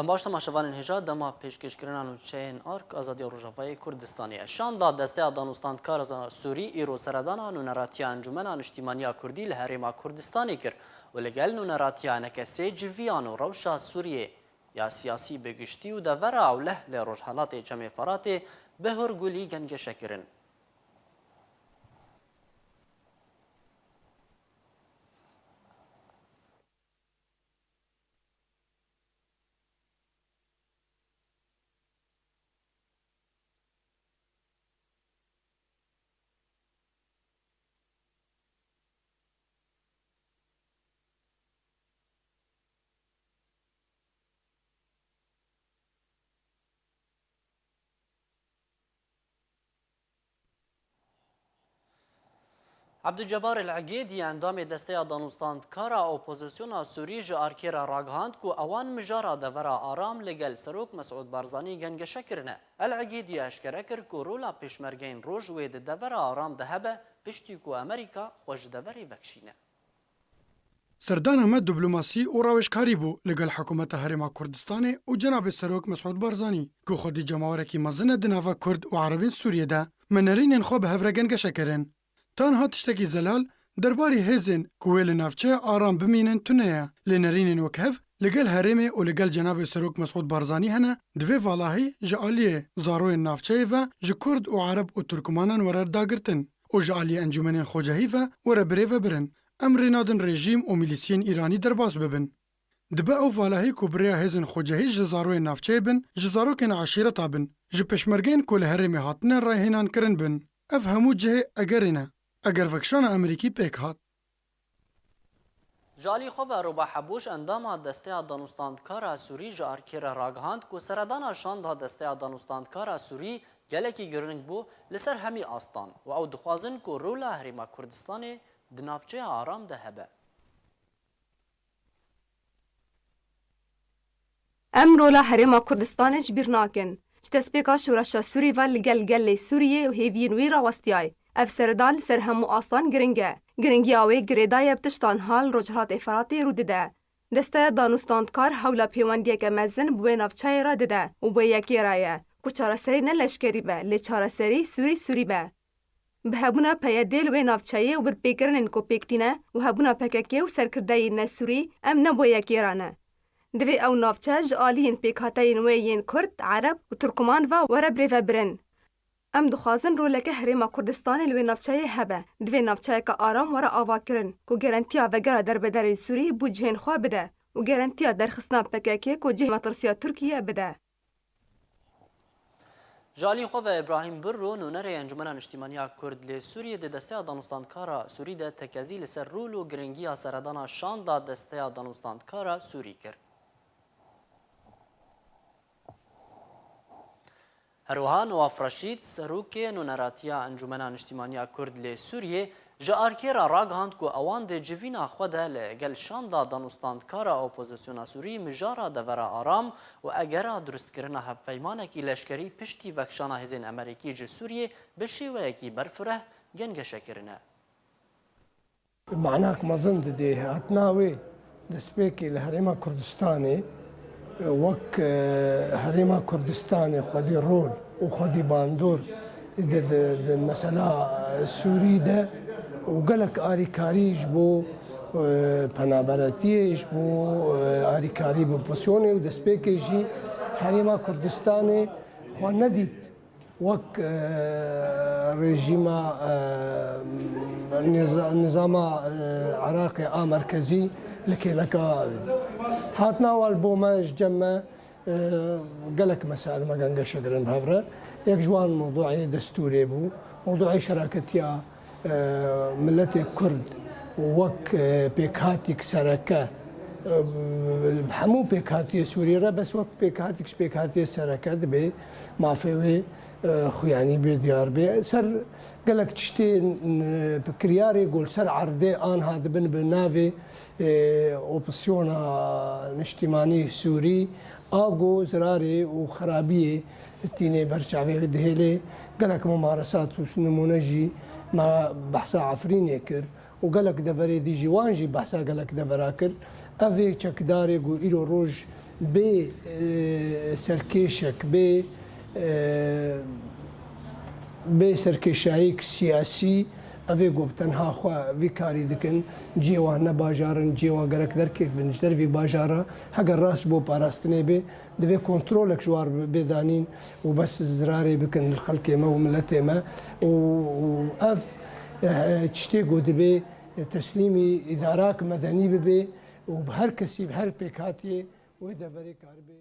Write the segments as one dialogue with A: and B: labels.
A: دەمباش تەماشەوانên هێژا دەما پێشکەشکردنا نوچەیên ئارک ئازادیە ڕۆژاوای کوردستانیە شاندا دەستەیە دانوستاندکارە سووری ئیرۆ سەردانا نونەراتیە ئەنجومەنا نیشتیمانیا کوردی لە هەرێما کوردستانی کرد و لەگەل نونەراتیانەکە سێ جڤیان و ڕەوشا سووریێ یا سیاسی بگشتی و دەڤەرا و لەه لە ڕۆژهەڵاتێ جەمێفەراتێ بە هۆرگولی گەنگەشەکردن. عبدالجبار العقیدی اندام دسته دانوستاندکارا اپوزیسیونا سوری جه آرکیرا راگهاند کو اوان مجارا دورا آرام لگل سروک مسعود بارزانی گنگشه کرنه. العقیدی اشکره کر کو رولا پیشمرگین روش وید دورا آرام دهبه پشتی کو امریکا خوش دوری بکشینه.
B: سردان احمد دیپلماسی و روشکاری بو لگل حکومت هرما کردستان و جناب سروک مسعود بارزانی کو خودی جماورکی مزنه دناوا کرد و عربین سوریه ده منرین خو به هفره گنگشه کرن. تنها تشتکی زلال درباری هزین کویل نافچه آرام بمینن تونه لنرینن وکهف لگل هرمه و لگل جناب سروک مسعود بارزانی هنه دوی والاهی جعالی زاروی نافچه و جکرد و عرب و ترکمانان ورر داگرتن و جعالی انجمنین خوجهی و ور بریو برن امر نادن رژیم و میلیسین ایرانی درباس ببن دبا او والاهی کبریا هزین خوجهی جزاروی نافچه بن جزاروکن عشیره تابن جپشمرگین کل هرمه هاتنه رایهنان کرن بن افهمو جه اگرینه اگر وکشان امریکی پیک هات.
A: جالی خوب روبا حبوش اندام دسته دانوستاندکار سوری جارکیر راگهاند کو سردان شاند دسته دانوستاندکار سوری گلکی گرنگ بو لسر همی آستان و او دخوازن کو رولا هریما کردستان دنافچه آرام ده هبه.
C: ام رولا هریما کردستانش بیرناکن. تسبیکا شورشا سوری و لگل گل سوریه و هیوین وی راوستیای. اف سردان سر همو آستان گرنگه. گرنگی آوی گریدای بتشتان حال روجهات افراطی رو دیده. دسته دانوستاندکار حولا پیواندیه که مزن بوی نافچای را دیده و بوی یکی رایه. کو چاره سری نه لشکری به لی چاره سری سوری به. به هبونا پیادیل وی نافچایی و بر پیکرنن کو پیکتینه و هبونا پککی و سرکردهی نه سوری ام نه بوی یکی رانه. دوی او نافچه جعالین پیکاتین ویین کرد، عرب و ترکمان و وربری و برن. ام دخوازن رولکه هریما کردستان لوی نافچه هبه. دوی نافچه که آرام ورا آوا کرن که گرانتیا وگره در بدر سوری بو جهن خواه بده و گرانتیا در خصنا پککی که جه مطرسیا ترکیه بده.
A: جالی خوب ابراهیم برو نونر انجمن اجتماعی کرد ل سوریه د دسته دانوستاندکار سوری د تکازی لسر رول و گرنگی سردان شان د دسته دانوستاندکار سوری کرد. هروها نواف رشید سروک نونراتیا انجمن اجتماعی کرد ل سوریه جارکیرا راگهاند کو اوان د جوینا خوده لگل شاندا دانوستاندکار اپوزیسیونا سوری مجارا دورا آرام و اگر درست کرنا هف پیمانکی لشکری پشتی وکشانا هزین امریکی ج سوریه بشیوه کی برفره گنگشه کرنه.
D: معناك مظن دي هاتناوي دسبيكي لهريما كردستاني وك هريما كردستاني خدي رول وخدي باندور المسألة السوري ده وقالك آري كاريج بو پنابراتيش بو آري كاري بوبوسيوني ودسبيكي جي هريما كردستاني خو نديت وك رژیما نظام عراقي مركزي لكي لك هاتنا والبوماج جمع قالك مسائل ما كان شجرن بهفرة يك جوان موضوعي دستوري بو موضوعي شراكتيا ملتي كرد وك بيكاتيك سركة حمو بيكاتي سوريا بس وك بيكاتي سركة دبي ما فيه خو يعني بديار بي سر قالك تشتي بكرياري يقول سر عردي ان هذا بن بنافي اوبسيونا اجتماعي سوري اغو زراري وخرابيه التيني برشعبي دهيلي قالك ممارسات نمونجي ما بحثا عفرين يكر وقالك دبري دي جوانجي بحثا قالك دبراكر افي تشكداري يقول إلو روج بێ سەرکێشێک بێ سەرکێشاییک سیاسی ئەvê گوت تەنها خوا vî karî dikin cêwa ne bajarin cêwa gerek derkevin ji dervî bajara heger rast bû parastinê bê divê kontrolek ji war bêdanîn û bes zirarê bikin li xelkê me û milletê me û ev tiştê got dibê teslîmî îdarak medenî bibe û bi her kesî bi her pêkhatiyê wê deverê karibê.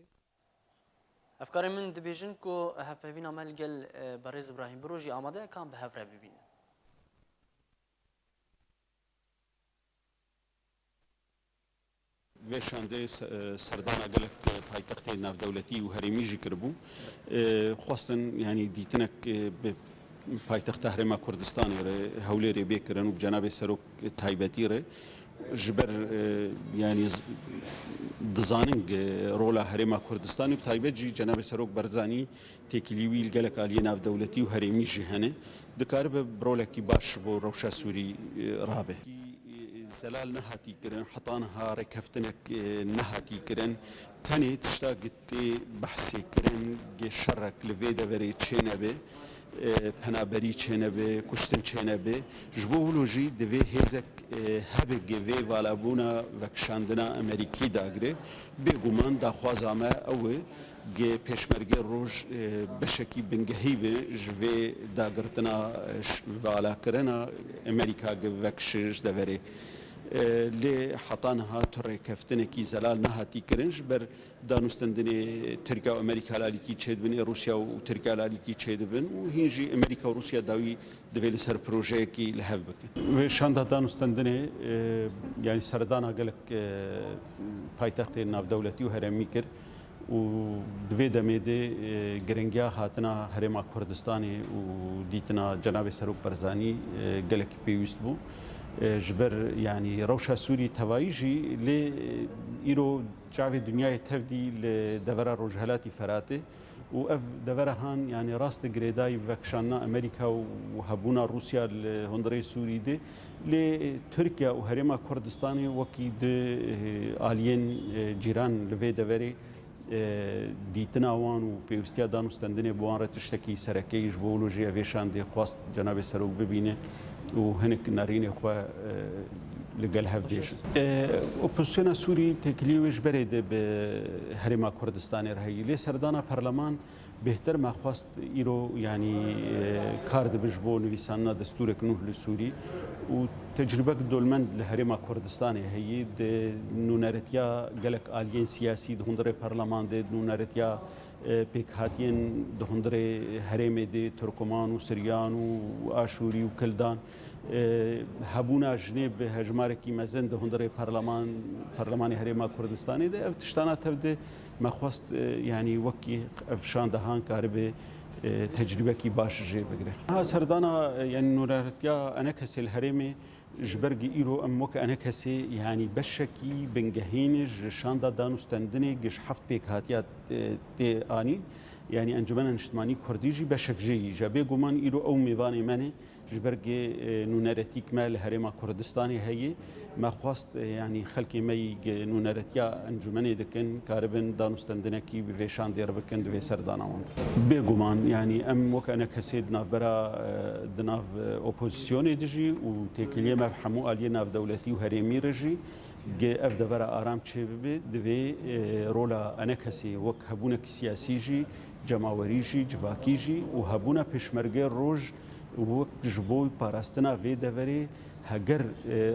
A: افکار من دبیجن کو هفپیوینا مل گل برز ابراهیم بروجی آماده کام به هفره ببینه.
E: وێشاندەی سەردانا گەلک پایتەختێ ناودەوڵەتی و هەرێمیژی کردبوو خواستن ینی دیتنێک پایتەختە هەرێما کوردستانێ هەولێرێ بێکردن و جەنابێ سەرۆک تایبەتیڕێ ji ber yanî dizanin rola herêma Kurdistanê bi taybet jî Cenab-ı Serok Barzanî têkilî wî li gelek aliyê navdewletî û herêmî jî hene dikaribe bi rolekî baş bo rewşa Sûrî rabe. Zelal nehatî kirin, hetanha rêkeftinek nehatî kirin, tenê tişta gittê behsê kirin gê şerrek li vê deverê çênebe penaberî çênebe, kuştin çênebe ji bo wilo jî divê hêzek hebek vê valabûna vekişandina Amerîkî dagire bêguman daxwaza me ew e gê pêşmerge roj beşekî bingehî be ji vê dagirtina valakirina Amerîka vekişê ji deverê. Lê hetanha tu rêkeftinekî zelal nehatî kirin ji ber danûstendinê Tirkiye û Amerîka lalîkî çêdibin Rûsya û Tirkiye lalîkî çêdibin û hîn jî Amerîka û Rûsya dawî divê li ser projeyekî li hev bikin. Vê şanda danûstendinê yanî serdana gelek paytextê navdewletî û herêmî kir û divê demê de giringiya hatina Herêma Kurdistanê û dîtina Cenab-ı Serok Barzanî gelekî pêwîst bû. ji ber yanî rewşa Sûrî tevayî jî lê îro çavê dunyayê tevdî li devera Rojhilatî Feratê û ev devera han yanî rast girêdayî vekişandina Amerîka û hebûna Rûsya li hundirê Sûrî de lê Tirkiye û Herêma Kurdistanê wekî di aliyên cîran li vê deverê dîtina wan û pêwistiya danûstendinê bi wan re tiştekî serekeyî ji bo wilo jî ev êşandê xwast Cenab-ı Serok bibîne û hinek narînê xwe li gel hev dêjin. Opozisyona Sûrî têkilî wê ji berê de bi Herêma Kurdistanê re heyî lê serdana Parleman bêhter me xwast îro yanî kar dibe ji bo nivîsandina destûrek nû li Sûrî û tecrübek dolmend li Herêma Kurdistanê heyî di nûneretiya gelek aliyên siyasî di hundirê Parleman de nûneretiya pêkhatiyên di hundirê herêmê de Turkman û Siryan û Aşûrî û Kildan hebûna jinê bi hejmarekî mezin di hundirê Parlemanê Herêma Kurdistanê de ev tiştana tev de me xwast yanî wekî ev şandehan karibe tecrübekî baş jê bigire. Ha serdana yanî nûneretiya enekesê li herêmê ji ber îro em wek enekesê yanî beşekî bingehînê ji şanda danûstendinê giş heft pêkhatiya tê anîn yanî Encumena Niştimanî Kurdî jî beşek jê yî ji bêguman îro ew mêvanê me ne ji ber gê nûneretîk me li Herêma Kurdistanê heye me xwast yanî xelkê me yî nûneretiya encûmenê dikin karibin danûstendinekî bi vê şandê re bikin di vê serdana wan de. Bêguman yanî em wek enekesê di navbera di nav opozisyonê de jî û têkiliyê me hemû aliyê navdewletî û herêmî re jî gê ev devera aram çê bibe divê rola enekesê wek hebûnekî siyasî jî cemawerî jî civakî jî û hebûna pêşmerge roj wek ji bo parastina vê deverê heger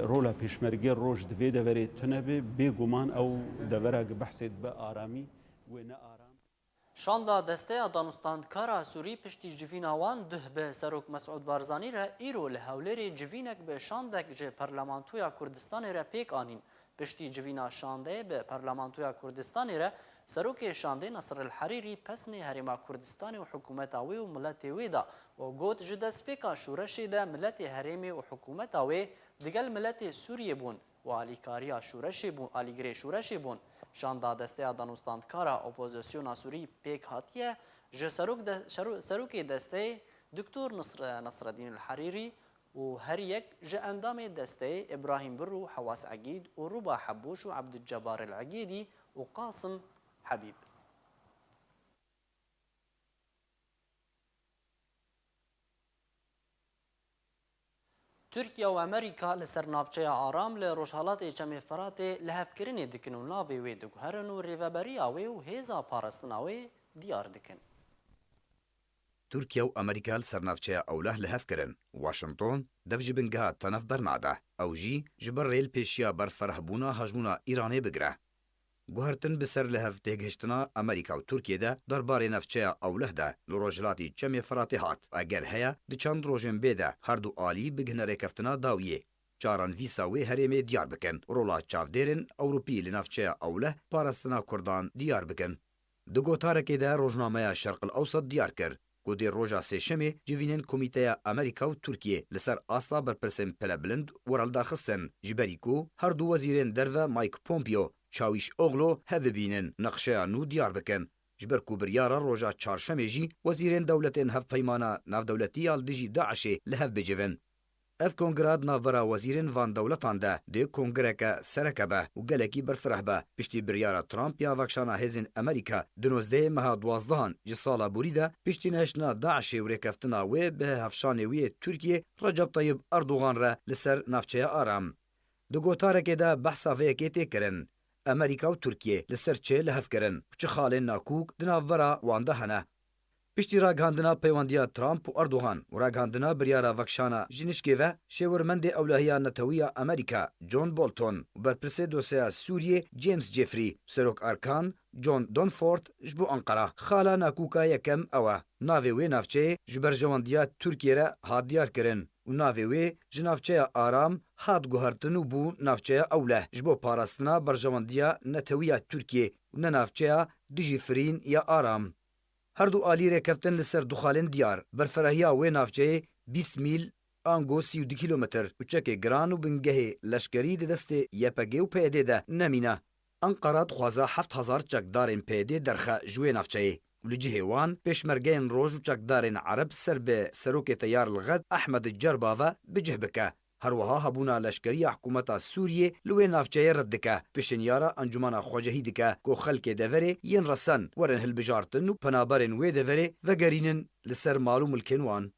E: rola pêşmerge roj di vê deverê tunebe bêguman ew devera behsê dibe aramî wê ne aram.
A: Şanda desteya danûstandkara Sûrî piştî civîna wan duh bi Serok Mesûd Barzanî re îro li Hewlêrê civînek bi şandek ji Parlamentoya Kurdistanê re pêk anîn. Piştî civîna şandê bi Parlamentoya Kurdistanê re Serokê şandê Nasril Herîrî pesnê Herêma Kurdistanê û hikûmeta wê û milletê wê da û got ji destpêka şûreşê de milletê herêmê û hikûmeta wê digel milletê Sûriyê bûn û alîkariya şûreşê bûn alîgirê şûreşê bûn. Şanda desteya danûstandkara opozisyona Sûrî pêk hatiye ji serokê desteyê Diktor Nasreddîn Herîrî û her yek ji endamê desteyê İbrahim Bir û Hewas Egîd û Ruba Hebûş û Abdulcebar el Egîdî û Qasım حبیب. ترکیه و امریکا لسر نافچه آرام لروشهالات چمی فرات لحفکرین دکن و ناوی وی دگوهرن و ریوبری آوی و هیزا پارستن آوی دیار دکن.
F: تورکیا و ئەمریکا لە سەرناوچەیە ئەولە لە هەفکردن واشنگتۆن دەفجی بنگەها تەنەف بەرنادە ئەوژی ji ber rêl pêşiya berferhbûna hejmûna Îranê bigire. Guhertin bi ser li hev têgihiştina Amerîka û Tirkiyeyê derbarê navçeya ewleh de li rojhilatê Çemê Firatê hat. Eger heye di çend rojên bê de her du alî bigihne rêkeftina dawiyê. Caran vîsa wê herêmê diyar bikin. Rola çavdêrên Ewropî li navçeya ewleh parastina Kurdan diyar bikin. Di gotarekê de rojnameya Şerqil Ewsat diyar kir. Godê roja sêşemê civînên Komîteya Amerîka û Tirkiyê li ser asla berpirsên pelebilind wereldarxistin ji berî ku her du wezîrên derve Mike Pompeo Çavîşoglu hevbînin nexşeya nû diyar bikin. Ji ber ku biryara roja çarşemê jî wezîrên dewletên hevpeymana navdewletî ya li dijî Daişê li hev bicivin. Ev kongre di navbera wezîrên van dewletan de dê kongreke sereke be û gelekî berfireh be piştî biryara Trump ya vekşana hêzên Amerîka di 19 meha 12 ji sala borî de piştî neheştina Daişê û rêkeftina wê bi hevşanê wê Tirkiye Recep Tayyip Erdogan re li ser navçeya aram. Di gotarekê de behsa vêyekê tê kirin. Amerîka û Tirkiye li ser çê li hev kirin û çi xalên nakûk di navbera wan de hene. Piştî ragihandina peywandiya Trump û Erdogan û ragihandina biryara vekşana ji nişkê ve şêwirmendê ewlehiya Netewîya Amerîka John Bolton û berpirsê dosyeya Sûriyê James Jeffrey serok erkan John Donford ji bo Ankara xala nakûka yekem ew e. Navê wê navçeyê ji ber jewandiya Tirkiye re hat diyar kirin û navê wê ji navçeya aram hat guhertin û bû navçeya ewleh ji bo parastina berjewandiya Netewîya Tirkiye û ne navçeya dijî firîn ya aram. Her du alî rêkeftin li ser du xalên diyar berferehiya wê navçeyê 20 mîl ango 32 kilometr û çekê giran û bingehê leşkerî di destê YPG û PYD de nemîne. Ankara dixwaze 7000 çekdarên PYD derxe ji wê navçeyê û li cihê wan pêşmergeyên roj û çekdarên Ereb ser bi serokê teyar li Ged Ehmed Cerbave bicih bike. Herwiha hebûna leşkeriya hikûmeta Sûriyê li wê navçeyê red dike. Pêşenyara Encûmena Xwecehî dike ku xelkê deverê yên resen werin hilbijartin û penaberên wê deverê vegerînin li ser mal û milkên wan.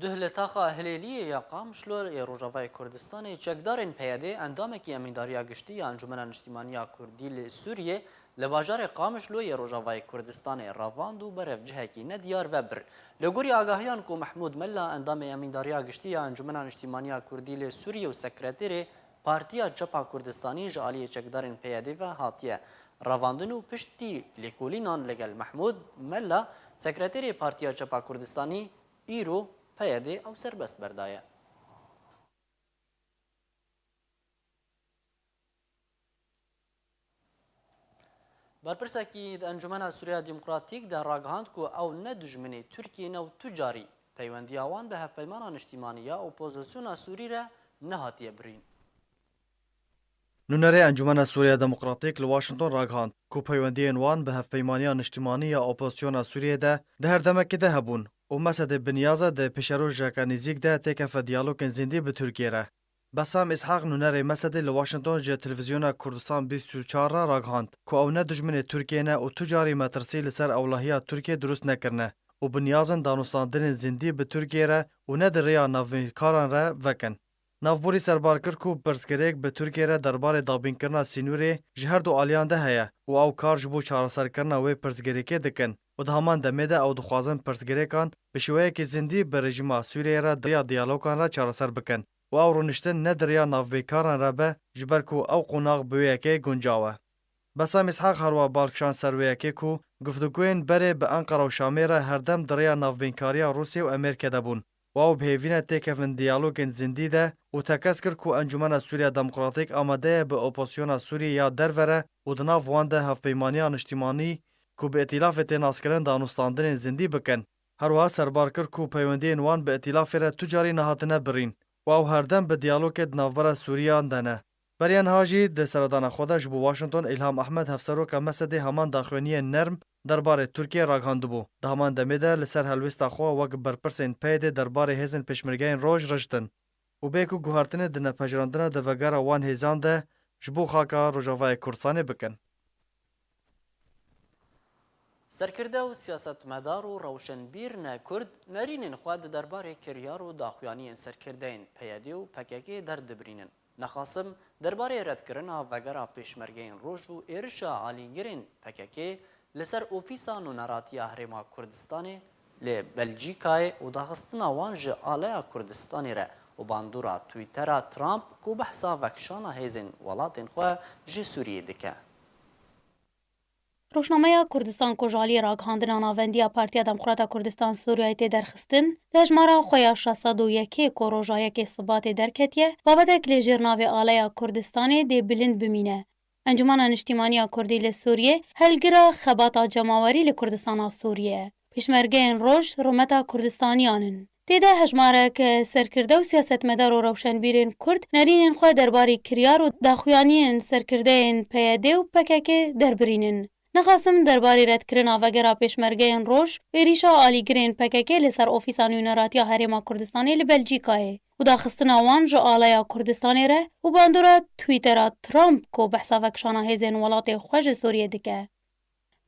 A: Duhletaxa Hilêliyê ya Qamişlo ê Rojavayê Kurdistanê çekdarên PYD endamekî emîndariya giştî ya Encûmena Niştimaniya Kurdî li Sûriyê li bajarê Qamişlo ê Rojavayê Kurdistanê ravand û berev cihekî nediyar ve bir. Li gorî agahiyan ku Mehmûd Mella endamê emîndariya giştî ya Encûmena Niştimaniya Kurdî li Sûriyê û sekreterê Partiya Çapa Kurdistanî ji aliyê çekdarên PYD ve hatiye ravandin û piştî lêkolînan legel Mehmûd Mella sekreterê Partiya Çapa Kurdistanî îro PYD ew serbest berdaye. Berpirsekî di Encûmena Sûriya Demokratîk de ragihand ku ew ne dijminê Tirkiyê ne û tu carî peywendiya wan bi hevpeymana niştimanî ya opozisyona Sûrî re nehatiye birîn.
G: Nûnerê Encûmena Sûriya Demokratîk li Washington ragihand ku peywendiyên wan bi hevpeymaniya niştimanî ya opozisyona Sûriyê de di her demekê de hebûn û mesedê binyaza de pêşerojeka nêzik de têkefe diyalogên zindî bi Tirkiye re. Besam İshaq nûnerê mesedê li Washington ji televîzyona Kurdistan 24 re ragihand ku ew ne dijminê Tirkiye ne û tu carî metirsî li ser ewlehiya Tirkiye durust nekirine û binyazên danûstandinên zindî bi Tirkiye re û ne di rêya navbînkaran re vekin. Navborî serbar kir ku pirsgirêk bi Tirkiye re derbarê dabînkirina sînûrê ji her du aliyan de heye û ew kar ji bo çareserkirina wê pirsgirêkê dikin û di heman demê de ew dixwazin pirsgirêkan bi şêweyekî zindî bi rejima Sûriyê re diriya diyalogan re çareser bikin û ew rûniştin ne diriya navbênkaran re be ji ber ku ew qonax bi wê yekê guncaw e. Besam İshaq herwa balkişan ser wê yekê ku guftugûyên berê bi Enqera û Şamê re herdem diriya navbênkariya Rûsya û Amerîkê de bûn. Ew bihêvîne têkevin diyalogên zindî de û tekez kir ku Encûmena Sûriya Demokratîk amade ye bi opozisyona Sûriyê ya dervere û di nav wan de hevpeymaniya niştimanî ku bi îtilafê tên naskirin danûstandinên zindî bikin. Herwiha serbar kir ku peywendiyên wan bi îtilafê re tu carî nehatine birîn û ew herdem bi diyalogê di navbera Sûriyan de ne. Beriyan hajî di seredana xwe de ji bo Washington İlham Ahmed hevseroka Mesedê heman daxuyaniyên nerm derbarê Tirkiye ragihandibû. Di heman demê de li ser helwêsta xwe wek berpirsên PYD derbarê hêzên pêşmergeyên roj riştin û bê ku guhertinê di nepejirandina di vegera wan hêzan de ji bo xaka Rojavayê Kurdistanê bikin.
A: سرکرده و سیاستمدار و روشنبیر نه کرد نرینن خواد درباره کریار و داخویانی سرکردین پیادی و پککی در دبرینن. نخاسم درباره ردکرنا وگرا پیشمرگین روش و ایرشا عالیگرین پککی لسر اوپیسا نوناراتیا هرما کردستانی لی بلژیکای و داخستنا وانج آلیا کردستانی را و باندورا تویترا ترامپ کو بحثا وکشانا هیزن ولاتین خواه جی سوریه دکه.
H: روشنامه کردستان کجالی راگهاندنا ناوندیا پارتیا دموکراتا کردستان سوریای تی درخستن دجمارا خویا 601 کو روژایک ثبات درکتیه بابتک لجر ناوی آلیا کردستان دی بلند بمینه. انجمن انشتیمانی کردی لسوریه هلگرا خباتا جماوری لکردستان سوریه. پیشمرگین روش رومتا کردستانیانن. تیده هجمارک سرکرده و سیاستمدار و روشنبیرین کرد نرینن خواه درباری کریار و داخویانین سرکردهین پیاده و پکک دربرینن. نخواستم درباری ردکرنا وگرا پیشمرگین روش ایریشا آلیگرین پککی لسر اوفیسان یوناراتیا هرما کردستانی لبلژیکای و داخستنا وان جو آلیا کردستانی ره و باندورا تویترا ترامپ کو بحثا وکشانا هیزن ولات خوش سوریه دکه.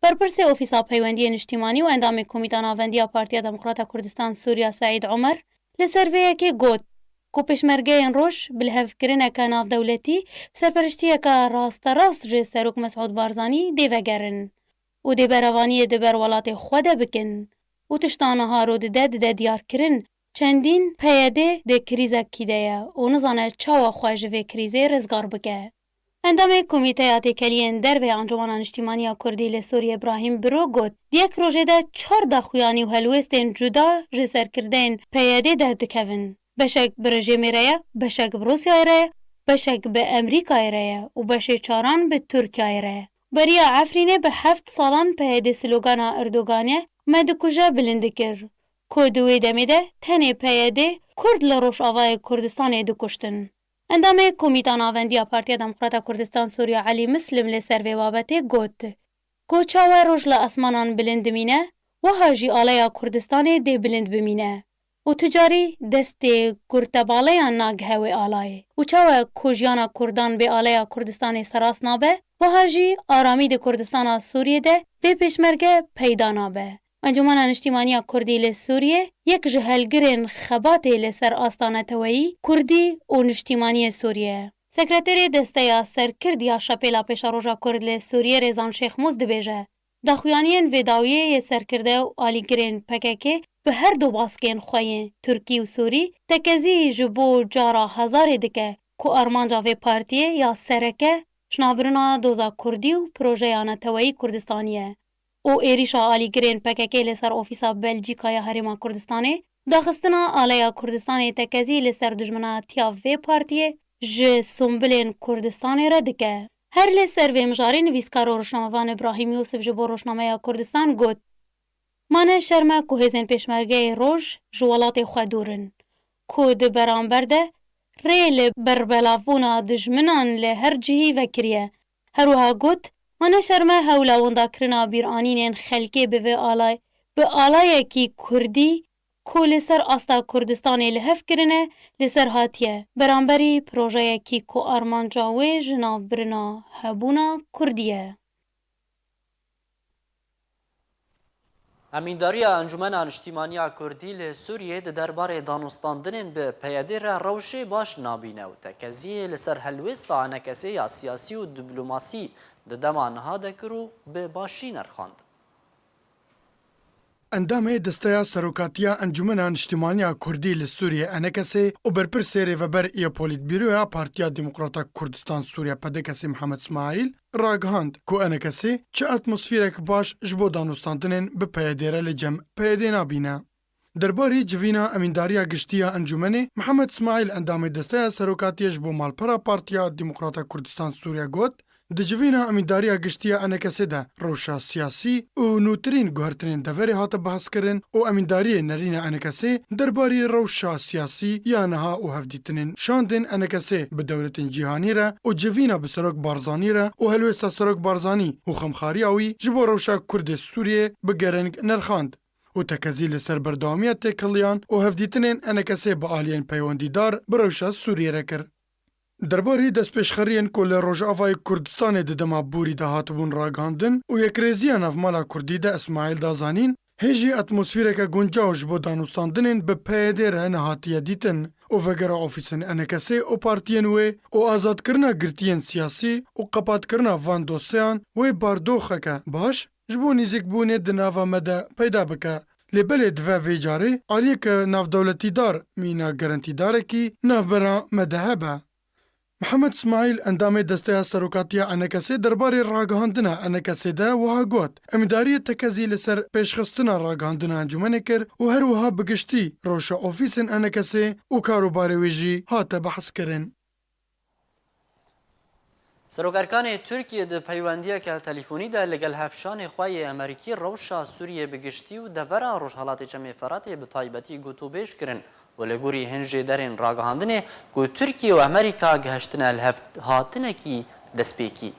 H: برپرس اوفیسا پیوندی نشتیمانی و اندام کمیتا ناوندیا پارتیا دموکراتا کردستان سوریا سعید عمر لسرویه که گوت کو پیشمرگین روش بالهفکرینه که ناف دولتی سرپرشتیه که راست جه سروک مسعود بارزانی دیوگرن و دی بروانی دبر ولات خوده بکن و تشتانه ها رو ده دیار کرن چندین پیاده ده کریزه کیده و نزانه چاوا خواجه کریزه رزگار بکه. اندام کمیته اتکلین در و انجمن اجتماعی کردی لسوری ابراهیم برو گوت دیک روزه ده 4 داخویانی و هلوستین جدا جسر کردن پیاده ده دکون. بشک به رژیم ریا، بشک به روسیه ریا، بشک به امریکا ریا و بشک چاران به ترکیه ریا. بریا عفرینه به 7 سالان پیاده سلوگان اردوگانه مدکوجه بلند کرد. کودوی دمیده تنه پیاده کرد لروش آوای کردستان دکشتن. اندام کمیتا ناوندیا پارتیا دموکراتا کردستان سوریا علی مسلم لسروی بابته گوت. کوچاوه روش لاسمانان بلند مینه و هاجی آلیا کردستان دی بلند بمینه. و تجاری دست گرتبالیان ناگهوی آلای. و چاوه کوژیانا کردان به آلیا کردستان سراس نابه و هاجی آرامی دی کردستان سوریه ده به پیشمرگه پیدا نابه. انجمن اجتماعی کردی لسوریه یک جهلگرین خباتی لسر آستانه تویی کردی و اجتماعی سوریه. سکرتری دسته سرکردیا شپیلا پیشاروژا کرد لسوریه رزان شیخ موزد بیجه. داخویانین ویداویه سرکرده و آلیگرین پککه به هر دو باسکین خواه ترکی و سوری تکزی جبو جارا هزار دکه که ارمانجا وی پارتیه یا سرکه شنابرنا دوزا کردی و پروژه آنتوایی کردستانیه. او ایریشا آلیگرین پککی لسر اوفیسا بلژیکای هرما کردستانی داخستنا آلیا کردستانی تکزی لسر دجمنا تیا وی پارتیه ج سنبلین کردستانی را دکه. هر لسر وی مجاری نویسکار و روشنامه‌وان ابراهیم یوسف جبو روشنامه کردستان گوت مانه شرمه که هزین پیشمرگه روش جوالات خودورن. که ده برانبرده ریل بربلافونا دجمنان لهر جهی وکریه. هروها گوت مانه شرمه هولا وندا کرنا بیرانین خلکه به آلای کی کردی که لسر آستا کردستانی لحف کرنه لسر هاتیه. برانبری پروژه کی که آرمان جاوه جناف برنا هبونا کردیه.
A: امینداری انجمن اجتماعی کردی لسوریه ده درباره دانستاندن به پیاده را روشه باش نابینه و تکزیه لسر هلوست آنکسی یا سیاسی و دیپلماسی ده دمان ها دکرو به باشی نرخاند.
B: اندام دسته سروکاتیا انجمن اجتماعی کردی لسوریه انکسی و برپرسی ریوبر یا پولیت بیرویا پارتیا دموکراتا کردستان سوریا پدکسی محمد اسماعیل راگهاند کو انکسی چه اتمسفیرک باش جبو دانستاندنن به پیادیره لجم پیاده نابینه. درباره جوینا امینداریا گشتیا انجمنه محمد اسماعیل اندام دسته سروکاتیا جبو مالپرا پارتیا دموکراتا کردستان سوریا گوت د جوینا امینداریا گشتیا انکسی ده روشا سیاسی و نوترین گوهرترین دوری هات بحث کرن و امینداری نرین انکسی درباره روشا سیاسی یا نها و هفدیتنین شاندن انکسی به دولت جهانی را و جوینا به سرک بارزانی را و هلوستا سرک بارزانی و خمخاریاوی جبو روشا کرد سوریه بگرنگ نرخاند و تکزیل سربردامیت کلیان و هفدیتنین انکسی با آلین پیوندیدار بروشا سوریه را کرد. دربارەی دەستپێشخەریên ku li Rojavayê Kurdistanê di dema Bûrî de hatibûn ragihandin û yekrêziya navmala Kurdî de İsmaîl da zanîn, hêjî atmosfîreke guncaw ji bo danûstandinên bi PYD re nehatiye dîtin û vegera ofîsên NKS û partiyên wê û azadkirina girtiyên siyasî û qepatkirina van dosyeyan wê bardoxeke baş ji bo nîzîkbûnê di nava me de peyda bike. Lêbelê dive vê carê aliyeke navdewletîdar mîna gerentîdarekî navbera me de hebe. Mihemed İsmaîl endamê desteya serokatiya NKS derbarê ragihandina NKS de wiha got emîdariyê tekezî li ser pêşxistina ragihandina encûmenê kir û her wiha bi giştî rewşa ofîsên NKS û karobarê wê jî hate behezkirin.
A: Serokerkanê Tirkiye di peywendiyeke telefûnî de li gel hevşanê xwe yê Amerîkî rewşa Sûriyê bi giştî û devera Rojhilatê Çemê Ferhatê bi taybetî gotûbêj kirin. û li gorî hin jê derên ragihandinê ku Tirkiye û Amerîka gihiştine li hev hatinekî destpêkî.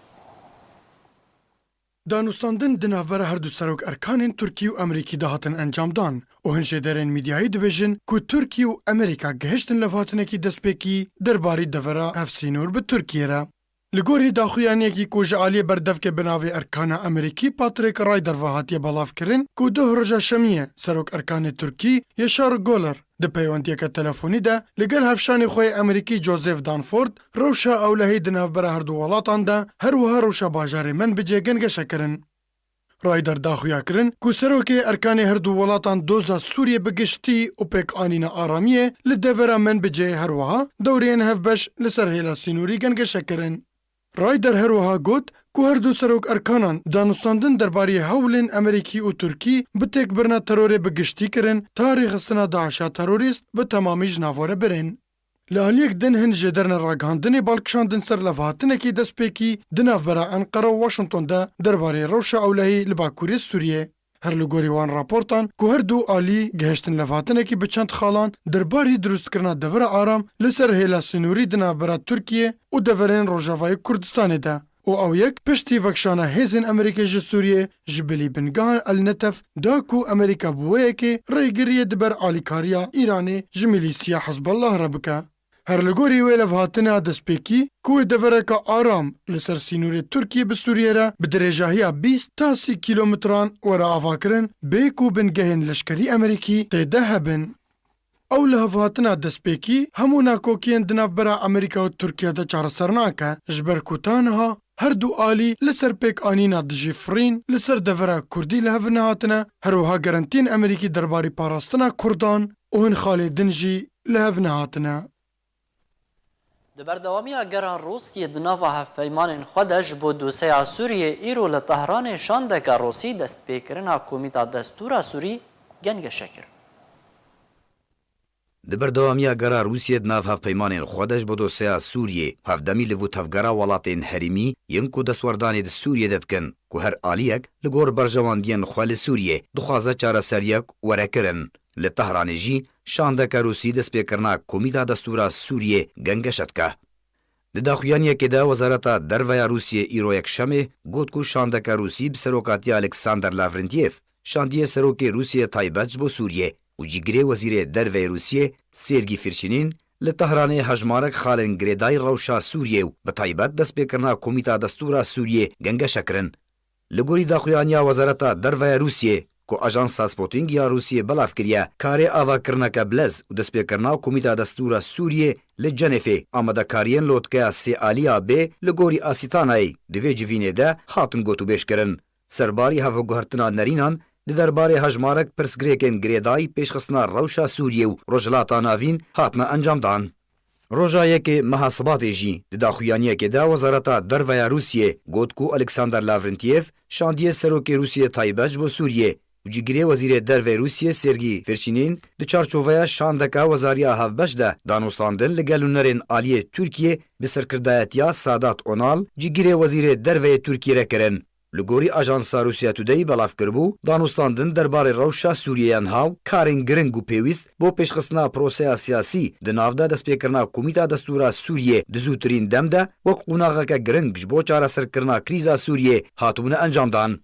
B: Danûstandin di navbera her du serok erkanên Tirkiye û Amerîkî de hatin encamdan û hin jê derên mîdyayî dibêjin ku Tirkiye û Amerîka gihiştin levhatinekî destpêkî derbarî devera hevsînûr bi Tirkiye re. Li gorî daxuyaniyekî ku ji aliyê berdevke bi navê erkana Amerîkî Patrik Ryder ve hatiye belavkirin ku duh roja şemiyê serok erkanê Tirkî Yaşar Goler di peywendiyeke telefonî de li gel hevşanê xwe yê Amerîkî Joseph Dunford rewşa ewlehî di navbera her du welatan de her wiha rewşa bajarê min bi cêgengeşe kirin. Ryder daxuya kirin ku serokê erkanê her du welatan doza Sûriye bi giştî û pêkanîna aramiyê li devera min bi cê her wiha dewreyên hevbeş li ser hêla sînûrî gengeşe kirin. Ryder her wiha got ku her du serok erkanan danûstandin derbarî hewlên Amerîkî û Tirkî bi têkbirina terorê bi giştî kirin ta rêxistina Daişa terorîst bi temamî ji navore birên. Li aliyek din hin jê derna ragihandinê balkişandin ser levhatinekî destpêkî di navbera Enqera û Washington de derbarê rewşa ewlehî li Bakurê Sûriyê. Her li gorî wan raportan ku her du alî gihiştin levhatinekî bi çend xalan derbarî durustkirina devera aram li ser hêla sînûrî di navbera Tirkiye û deverên Rojavayê Kurdistanê de. û ew yek piştî vekşana hêzên Amerîkê ji Sûriyê ji bilî bingehan El Netef da ku Amerîka bi wê yekê rêgiriyê diber alîkariya Îranê ji milîsiya Hizballah re bike. Her li gorî wê levhatina destpêkî ku wê devereka aram li ser sînûrê Tirkiye bi Sûriye re bi dirêjahiya 20 ta 30 kîlometran were avakirin bê ku bingehên leşkerî Amerîkî têde hebin. Ew li hevhatina destpêkî hemû nakokiyên di navbera Amerîka û Tirkiye de çareser nake ji ber ku tanha her du alî li ser pêkanîna dijî firîn li ser devera Kurdî li hev nehatine her wiha gerentiyên Amerîkî derbarî parastina Kurdan û hin xalê din jî li hev nehatine.
A: Di berdewamiya geran Rûsyê di nava hevpeymanên xwe de ji bo dosyeya Sûriyê îro li Tehranê şandeka Rûsî destpêkirina Komîta Destûra Sûrî gengeşe kir.
F: Di berdewamiya gera Rûsyê di nav hevpeymanên xwe de ji bo dosyeya Sûriyê hevdemî li vû tevgera welatên herîmî yên ku destwardanê di Sûriyê de dikin ku her aliyek li gor berjewandiyên xwe li Sûriyê dixwaze çareseriyek werekirin. Li Tehranê jî şandeka Rûsî destpêkirina Komîta Destûra Sûriyê gengeşe dike. Di daxuyaniyekê de Wezareta Derveya Rûsyê îro yekşemê got ku şandeka Rûsî bi serokatiya Alexander Lavrentiev şandiye serokê Rûsyê taybet ji bo Sûriyê û cîgirê Wezîrê Derveyê Rûsyê Sergî Firşînîn li Tehranê hejmarek xalên girêdayî rewşa Sûriyê û bi taybet destpêkirina Komîta Destûra Sûriyê gengeşe kirin. Li gorî daxuyaniya Wezareta Derveya Rûsyê ku Ajansa Sputnikiya Rûsyê belav kiriye karê avakirineke bilez û destpêkirina Komîta Destûra Sûriyê li Cenefê amadekariyên lotkeya sê aliya B li gorî Asîtanayê di vê civînê de hatin gotûbêj kirin. Serbarî hevguhertina nerînan di derbarê hejmarek pirsgirêkên girêdayî pêşxistina rewşa Sûriyê û rojhilata navîn hatine encamdan. Roja yekê meha Sibatê jî di daxuyaniyekê de Wezareta Derveya Rûsyê got ku Alexander Lavrentiev şandiye serokê Rûsyê taybet ji bo Sûriyê û cîgirê Wezîrê Derveyê Rûsyê Sergî Firşînîn di çarçoveya şandeka Wezariya Hevbeş de danûstandin li gel hunerên aliyê Tirkiye bi serkirdayetiya Sadat Onal cîgirê Wezîrê Derveyê Tirkiye re kirin. Li gorî Ajansa Rûsya Tudayî belav kiribû danûstandin derbarê rewşa Sûriyeyan haw karên giring û pêwîst bo pêşxistina proseya siyasî di nav de destpêkirina Komîta Destûra Sûriyê di zûtirîn dem de wek qûnaxeke giring ji bo çareserkirina krîza Sûriyê hatibûne encamdan.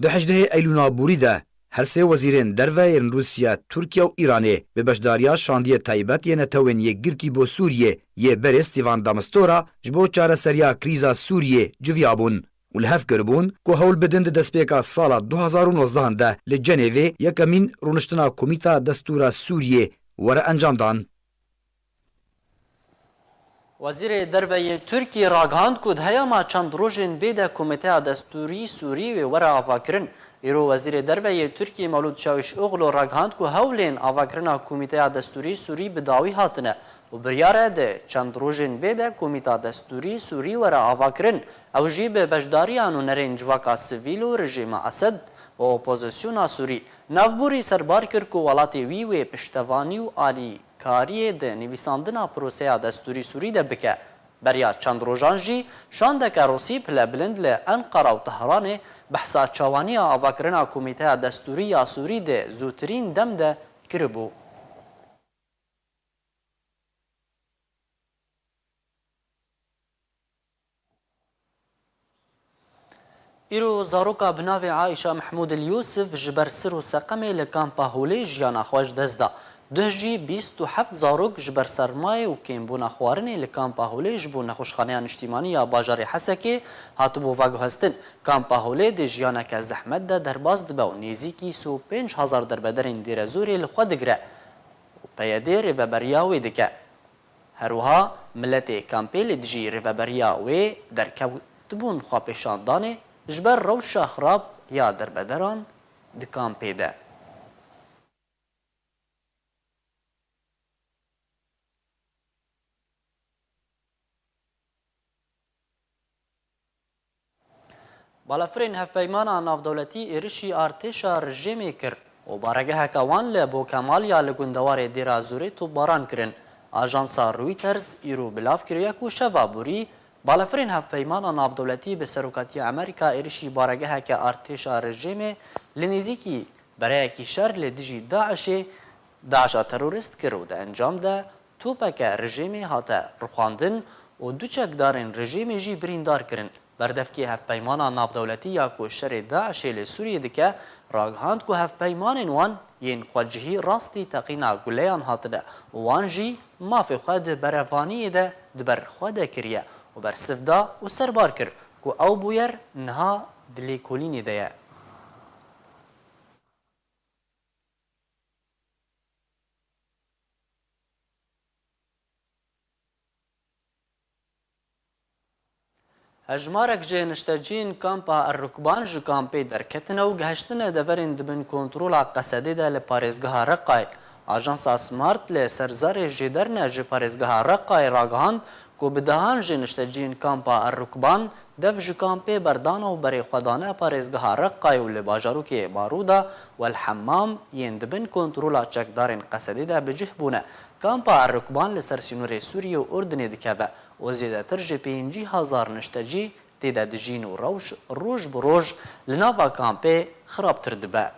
F: Di 18 Eylûna Borî de هر سه وزیرین دروین روسیا، ترکیه و ایرانه به بشداریا شاندیه تایبت یه نتوین یک گرتی بو سوریه یه بر استیوان دامستورا جبو چاره سریا کریزا سوریه جویابون. و لحف کربون که هول بدند دستپیکا سالا 2019 ده لجنیوی یکمین رونشتنا کمیتا دستورا سوریه وره انجام دان.
A: وزیر دربه ترکی راگهاند کود هیاما چند روژن بیده کمیته دستوری سوری و وره آفاکرن. ایرو وزیر دربه ترکی مولود چاوش اغلو راگهاند که هولین آفاکرنا کمیته دستوری سوری بداوی هاتنه و بریاره ده چند روژن بیده کمیته دستوری سوری وره آفاکرن او جی به بجداریان و نرین جواکا سویل و رژیم اسد و اپوزیسیونا سوری نوبوری سربار کرد که ولاتی وی و پشتوانی و آلی کاری ده نویساندنا پروسه دستوری سوری ده بکه. بریا چند روژان جی شاندک روسی پل بلند ل انقره و تهران بحثا چوانی آواکرنا کمیته دستوری سوری ده زوترین دم ده کربو. ایرو زاروکا بناوی عایشه محمود اليوسف جبر سر و سقمی لکامپا هولی جیانا خوش دزده. دهجی 27 زاروک جبر سرمای و کمبونا خوارنی لکامپا هولی جبو نخوشخانیان اجتماعی یا باجار حسکی هاتبو واگو هستن. کامپا هولی ده جیانا که زحمت ده درباز دبه و نیزیکی 35,000 دربدرین دیر زوری لخوا دگره و پیاده ریوبریاوی دکه. هروها ملت کامپیل دجی ریوبریاوی در کبتبون خواه پیشاندانه جبر روشا خراب یا دربدران دکان پیده. بالافرین هفپیمانا نافدولتی ایرشی ارتشا رژیمی کرد و بارگه هکوان لبو کمالیا لگندوار دیرا زوری تو باران کرن. آژانسا رویترز ایرو بلاف کریه کو شوا بوری بالافرین هفپیمانا نافدولتی به سروکاتی امریکا ایرشی بارگه که ارتشا رژیم لنزیکی برای کی شر لدیجی داعش تروریست کرد و انجام ده توپک رژیمی هاته رخاندن و دوچک دارن رژیمی جی بریندار کرن. بردفکی هفپیمانا نافدولتی یا کو شر داعش لسوریه دکه راگهاند که هفپیمان وان ین خواجهی راستی تقینا گلیان هاتده وان جی مافی خود برفانی ده دبر خود کریه و بر سفدا و سربار کرد که او بویر نها دلی کلینی ده. هجمارک جه نشتجین کامپا الرکبان جو کامپی درکتنه و گهشتنه دورین دبن کنترولا قصدی ده لپارزگاه رقای. آژانسا سمارت لسرزار جدرنه جه پارزگاه رقای راگهاند که بدهان جه نشتجین کامپا الرکبان دف جو کامپی بردانه و بری خودانه پارزگاه رقای و لباجاروک بارودا و الحمام ین دبن کنترولا چکدارین قصدی ده بجه بونه. کامپا الرکبان لسر سینور سوریه و اردنی دکبه و زیده تر جه 50,000 نشتجی تیده دجین و روش بروش لناوا کامپی خراب تردبه.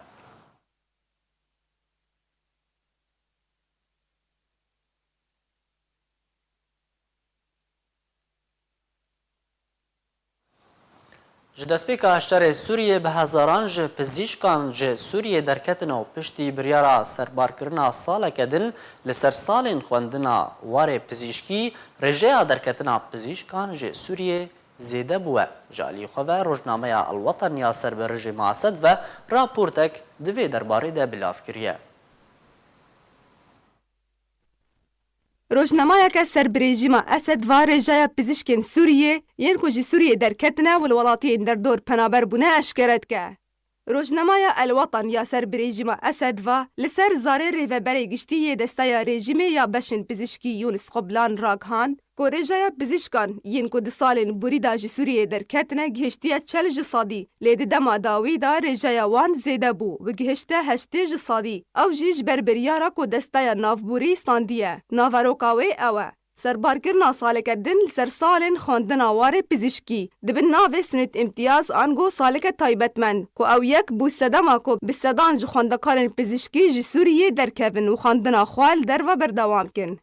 A: جدسپیکا هشتر سوریه به هزاران جه پزیشکان جه سوریه درکتن و پشتی بریارا سربار کرنا ساله کدن لسر سالین خوندنا واره پزیشکی رجه درکتنا پزیشکان جه سوریه زیده بوه. جالی خواه روزنامه الوطن یا سر به رژیم اسد و راپورتک دوی درباره ده بلاف کریه.
C: روزنامه‌یەکە سەربرێژیما ئەسەد وا ڕێژایە پزیشکên Sûriyê yên ku ji Sûriyê derketine û li welatiyên derdor penaber bûne eşkere dike. Rojnamaya Elwatan ya serbirêjîma Esed va li ser zarê rêveberê giştî desteya rejîmê ya beşên pizîşkî Yunus Qoblan ragihan ku rêjeya pizîşkan yên ku di salên borî da ji Sûriyê derketine gihîştiye çel ji sadî lê di dema dawî da rêjeya wan zêde bû ve gihîşte heştê ji sadî. Ew jî ji ber biryara ku desteya navborî standiye. Naveroka wê ew e. Serbarkirina saleke din li ser salên xwendina warê pizîşkî dibin navê sinêt imtiyaz an got saleke taybetmend ku ew yek bû sedema ku bi sedan ji xwendekarên pizîşkî ji Sûriyê derkevin û xwendina xwe li derve berdewam kin.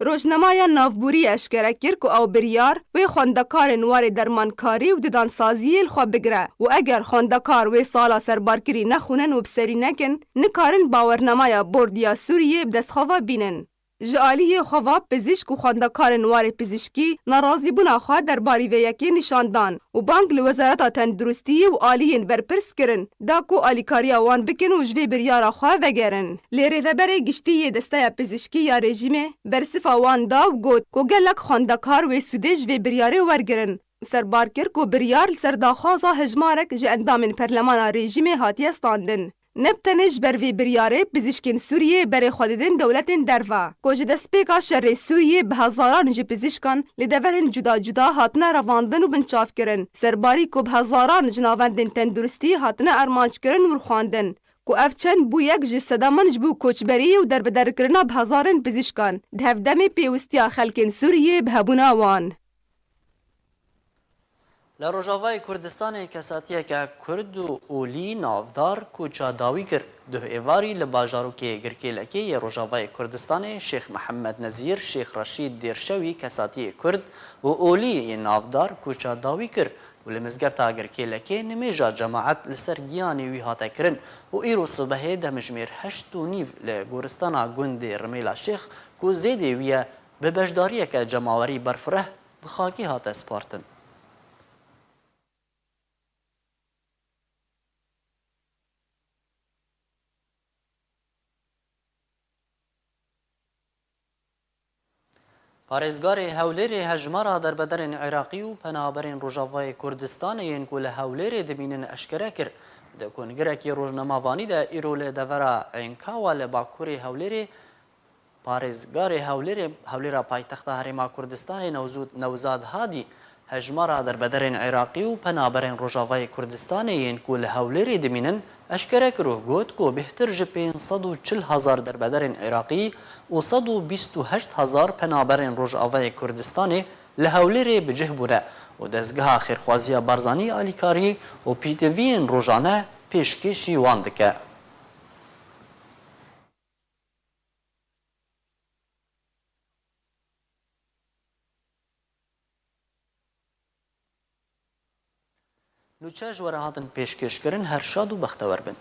C: روجنمایا نافبوری اشکره کر کو او بریار و خوندکار نوار درمانکاری و ددانسازی الخوا بگره و اگر خوندکار و سالا سربارکری نخونن و بسری نکن نکارن باورنمایا بردیا سوریه بدستخوا بینن. جالیه خواب پزشک و خواندکار نوار پزشکی ناراضی بونا خواه در باری و یکی نشاندان و بانک لوزارت تندرستی و آلیین برپرس کرن داکو آلیکاری آوان بکن و جوی بریارا خواه وگرن. لیره و بره گشتی دسته پزشکی یا رژیمه برسف آوان دا و گود کو گلک خواندکار و سوده جوی بریاره ورگرن. سربار کر کو بریار سرداخوازا هجمارک جه اندامن پرلمانا رژیمه هاتی استاندن. نبتنج بروی بریاره پزشکین سوریه بر خوددن دولتین دروا. کوچ دستپیکا شر سوریه به هزاران جه پزشکان لدورن جدا جدا هاتنه رواندن و بنچاف کرن. سرباری کو به هزاران جناوندن تندرستی هاتنه ارمانچ کرن و خواندن. کو افچن بو یک جه صدامنج بو کوچبری و در بدر کرنا به هزاران پزشکان. دهفدم پیوستیا خلکین سوریه به هبونا وان.
A: لروجاوای کردستان کساتیه که کرد و اولی نافدار کوچا داوی کرد ده ایواری لباجارو که گرکی لکی روجاوای کردستان شیخ محمد نزیر شیخ رشید دیرشوی کساتی کرد و اولی نافدار کوچا داوی کرد و لمزگفتا گرکی لکی نمیجا جماعت لسر گیانی وی هاته کرن و ایرو صبحه ده مجمیر 8 و نیو لگورستانا گوند رمیلا شیخ کو زیده ویه به بجداریه که جماوری برفره بخاکی هاته سپارتن. پارێزگارê Hewlêrê hejmara derbederên Iraqî û penaberên Rojavayê Kurdistanê yên ku li Hewlêrê dimînin eşkere kir. Di kongirekî rojnemavanî de îro li devera Ênkawa li bakurê Hewlêrê parêzgarê Hewlêra paytexta Herêma Kurdistanê Newzad Hadî hejmara derbederên Iraqî û penaberên Rojavayê Kurdistanê yên ku li Hewlêrê dimînin eşkere kir û got ku bêhtir ji 540,000 derbederên Iraqî û 128,000 penaberên Rojavayê Kurdistanê li Hewlêrê bicih bûne û dezgeha xêrxwaziya Barzanî alîkarî û pîteviyên rojane pêşkêşî wan dike. Nûçe ji were hatin pêşkêşkirin her şad û bextewer bin.